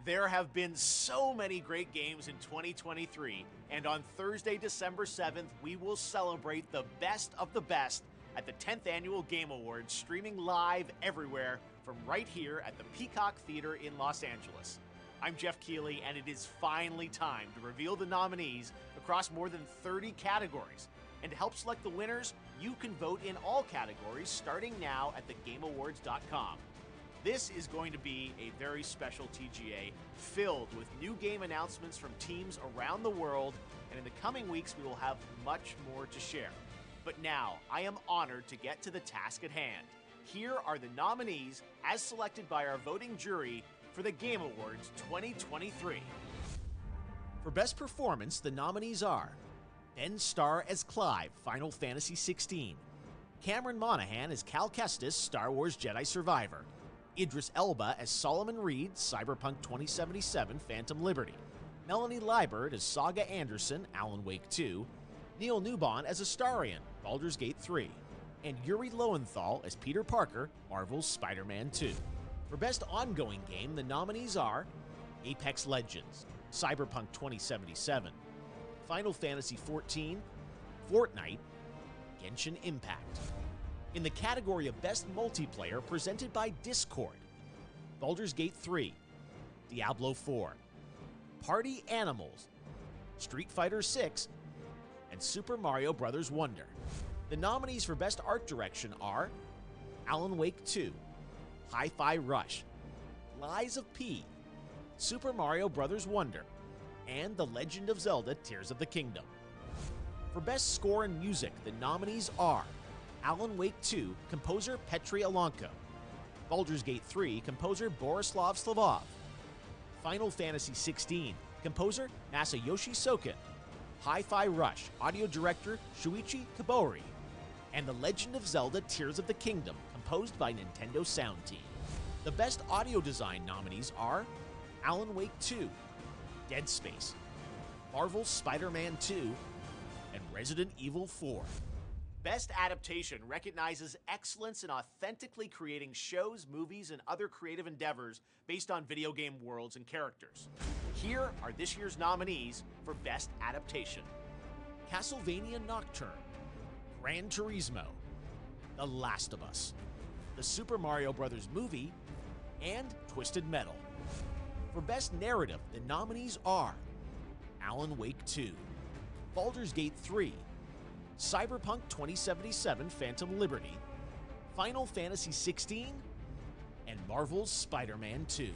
There have been so many great games in 2023, and on Thursday, December 7th, we will celebrate the best of the best at the 10th Annual Game Awards, streaming live everywhere from right here at the Peacock Theater in Los Angeles. I'm Jeff Keighley, and it is finally time to reveal the nominees across more than 30 categories. And to help select the winners, you can vote in all categories starting now at thegameawards.com. This is going to be a very special TGA filled with new game announcements from teams around the world, and in the coming weeks we will have much more to share. But now, I am honored to get to the task at hand. Here are the nominees as selected by our voting jury for the Game Awards 2023. For Best Performance, the nominees are Ben Starr as Clive, Final Fantasy XVI, Cameron Monaghan as Cal Kestis, Star Wars Jedi Survivor, Idris Elba as Solomon Reed, Cyberpunk 2077, Phantom Liberty, Melanie Liebert as Saga Anderson, Alan Wake 2, Neil Newbon as Astarion, Baldur's Gate 3, and Yuri Lowenthal as Peter Parker, Marvel's Spider-Man 2. For Best Ongoing Game, the nominees are Apex Legends, Cyberpunk 2077, Final Fantasy XIV, Fortnite, Genshin Impact. In the category of Best Multiplayer, presented by Discord, Baldur's Gate 3, Diablo 4, Party Animals, Street Fighter 6, and Super Mario Bros. Wonder. The nominees for Best Art Direction are Alan Wake 2, Hi-Fi Rush, Lies of P, Super Mario Bros. Wonder, and The Legend of Zelda Tears of the Kingdom. For Best Score and Music, the nominees are Alan Wake 2, composer Petri Alanko, Baldur's Gate 3, composer Borislav Slavov, Final Fantasy XVI, composer Masayoshi Soken, Hi-Fi Rush, audio director Shuichi Kobori, and The Legend of Zelda Tears of the Kingdom, composed by Nintendo Sound Team. The Best Audio Design nominees are Alan Wake 2, Dead Space, Marvel's Spider-Man 2, and Resident Evil 4. Best Adaptation recognizes excellence in authentically creating shows, movies, and other creative endeavors based on video game worlds and characters. Here are this year's nominees for Best Adaptation: Castlevania Nocturne, Gran Turismo, The Last of Us, The Super Mario Bros. Movie, and Twisted Metal. For Best Narrative, the nominees are Alan Wake 2, Baldur's Gate 3, Cyberpunk 2077 Phantom Liberty, Final Fantasy XVI, and Marvel's Spider-Man 2.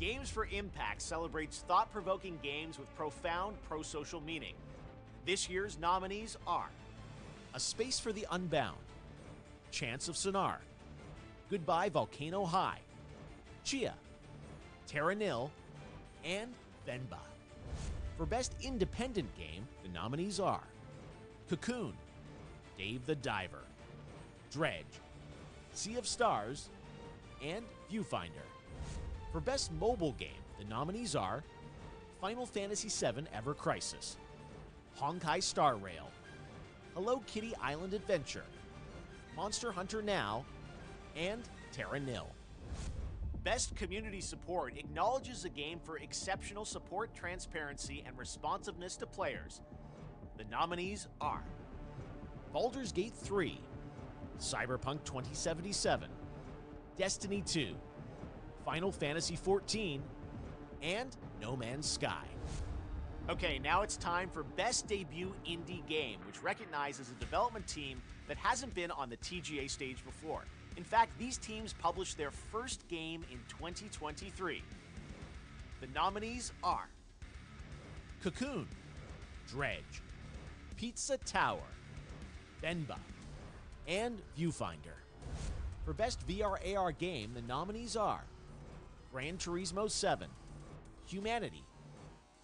Games for Impact celebrates thought-provoking games with profound pro-social meaning. This year's nominees are A Space for the Unbound, Chance of Sonar, Goodbye Volcano High, Chia, Terra Nil, and Venba. For Best Independent Game, the nominees are Cocoon, Dave the Diver, Dredge, Sea of Stars, and Viewfinder. For Best Mobile Game, the nominees are Final Fantasy VII Ever Crisis, Honkai Star Rail, Hello Kitty Island Adventure, Monster Hunter Now, and Terra Nil. Best Community Support acknowledges the game for exceptional support, transparency, and responsiveness to players. The nominees are Baldur's Gate 3, Cyberpunk 2077, Destiny 2, Final Fantasy XIV, and No Man's Sky. Okay, now it's time for Best Debut Indie Game, which recognizes a development team that hasn't been on the TGA stage before. In fact, these teams published their first game in 2023. The nominees are Cocoon, Dredge, Pizza Tower, Venba, and Viewfinder. For Best VR AR Game, the nominees are Gran Turismo 7, Humanity,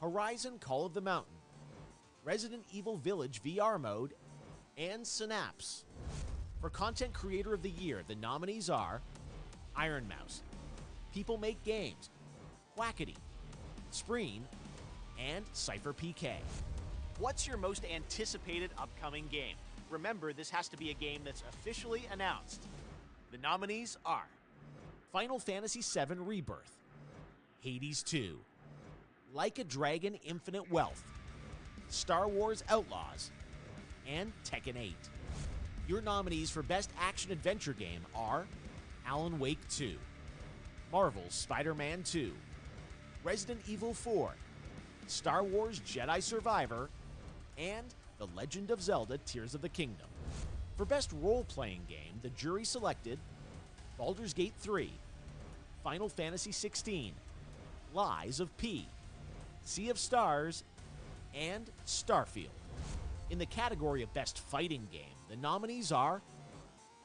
Horizon Call of the Mountain, Resident Evil Village VR Mode, and Synapse. For Content Creator of the Year, the nominees are Iron Mouse, People Make Games, Whackity, Spreen, and Cypher PK. What's your most anticipated upcoming game? Remember, this has to be a game that's officially announced. The nominees are Final Fantasy VII Rebirth, Hades 2, Like a Dragon Infinite Wealth, Star Wars Outlaws, and Tekken 8. Your nominees for Best Action Adventure Game are Alan Wake 2, Marvel's Spider-Man 2, Resident Evil 4, Star Wars Jedi Survivor, and The Legend of Zelda Tears of the Kingdom. For Best Role-Playing Game, the jury selected Baldur's Gate 3, Final Fantasy XVI, Lies of P, Sea of Stars, and Starfield. In the category of Best Fighting Game, the nominees are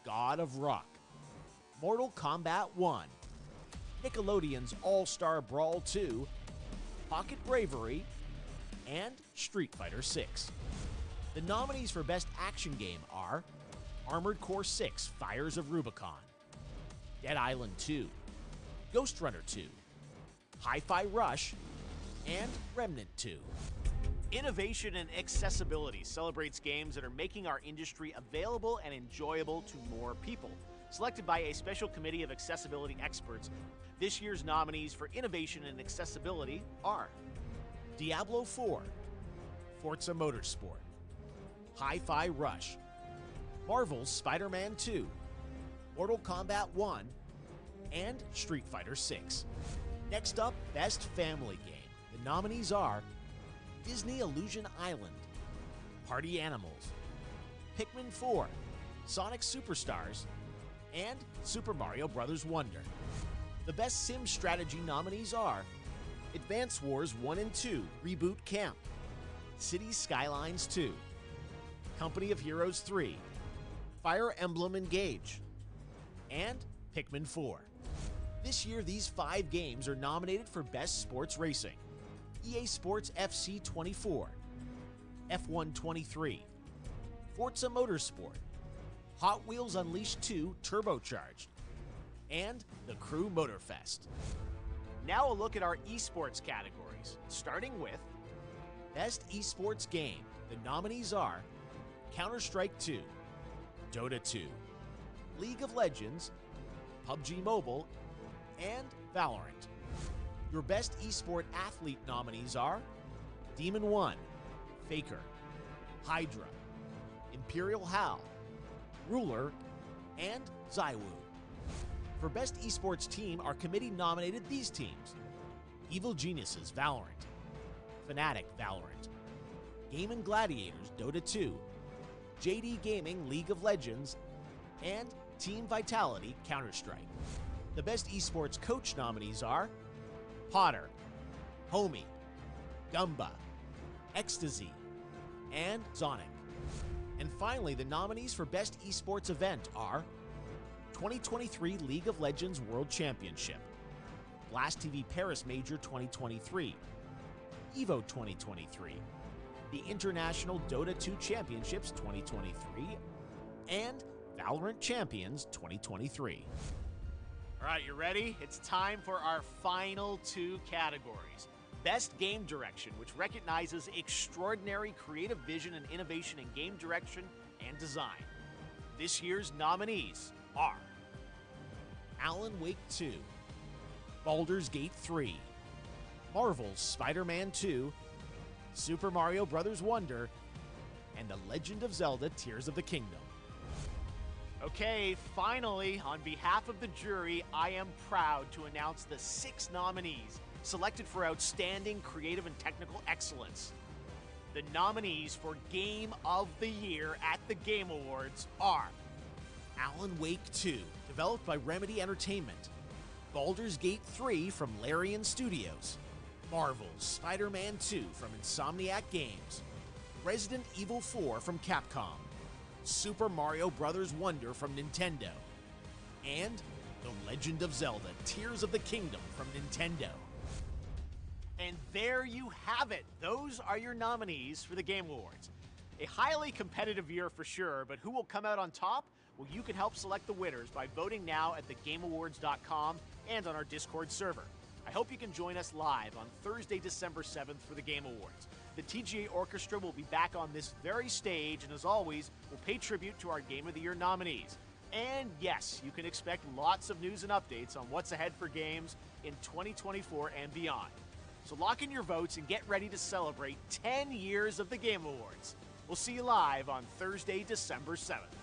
God of Rock, Mortal Kombat 1, Nickelodeon's All-Star Brawl 2, Pocket Bravery, and Street Fighter 6. The nominees for Best Action Game are Armored Core 6 Fires of Rubicon, Dead Island 2, Ghost Runner 2, Hi-Fi Rush, and Remnant 2. Innovation and Accessibility celebrates games that are making our industry available and enjoyable to more people. Selected by a special committee of accessibility experts, this year's nominees for Innovation and Accessibility are Diablo 4, Forza Motorsport, Hi-Fi Rush, Marvel's Spider-Man 2, Mortal Kombat 1, and Street Fighter 6. Next up, Best Family Game. The nominees are Disney Illusion Island, Party Animals, Pikmin 4, Sonic Superstars, and Super Mario Bros. Wonder. The Best Sim Strategy nominees are Advance Wars 1 and 2 Reboot Camp, Cities Skylines 2, Company of Heroes 3, Fire Emblem Engage, and Pikmin 4. This year, these 5 games are nominated for Best Sports Racing: EA Sports FC 24, F1 23, Forza Motorsport, Hot Wheels Unleashed 2 Turbocharged, and The Crew Motorfest. Now a look at our esports categories, starting with Best Esports Game. The nominees are Counter-Strike 2, Dota 2, League of Legends, PUBG Mobile, and Valorant. Your Best Esport Athlete nominees are Demon 1, Faker, Hydra, Imperial Hal, Ruler, and Zywoo. For Best Esports Team, our committee nominated these teams: Evil Geniuses Valorant, Fnatic Valorant, Game & Gladiators Dota 2, JD Gaming League of Legends, and Team Vitality Counter-Strike. The Best Esports Coach nominees are Potter, Homie, Gumba, Ecstasy, and Zonic. And finally, the nominees for Best Esports Event are 2023 League of Legends World Championship, Blast TV Paris Major 2023, EVO 2023, the International Dota 2 Championships 2023, and Valorant Champions 2023. All right, you ready? It's time for our final 2 categories. Best Game Direction, which recognizes extraordinary creative vision and innovation in game direction and design. This year's nominees are Alan Wake 2, Baldur's Gate 3, Marvel's Spider-Man 2, Super Mario Bros. Wonder, and The Legend of Zelda Tears of the Kingdom. Okay, finally, on behalf of the jury, I am proud to announce the 6 nominees selected for outstanding creative and technical excellence. The nominees for Game of the Year at the Game Awards are Alan Wake 2, developed by Remedy Entertainment, Baldur's Gate 3 from Larian Studios, Marvel's Spider-Man 2 from Insomniac Games, Resident Evil 4 from Capcom, Super Mario Bros. Wonder from Nintendo, and The Legend of Zelda Tears of the Kingdom from Nintendo. And there you have it. Those are your nominees for the Game Awards. A highly competitive year for sure, but who will come out on top? Well, you can help select the winners by voting now at thegameawards.com and on our Discord server. I hope you can join us live on Thursday, December 7th for the Game Awards. The TGA Orchestra will be back on this very stage, and as always, we'll pay tribute to our Game of the Year nominees. And yes, you can expect lots of news and updates on what's ahead for games in 2024 and beyond. So lock in your votes and get ready to celebrate 10 years of the Game Awards. We'll see you live on Thursday, December 7th.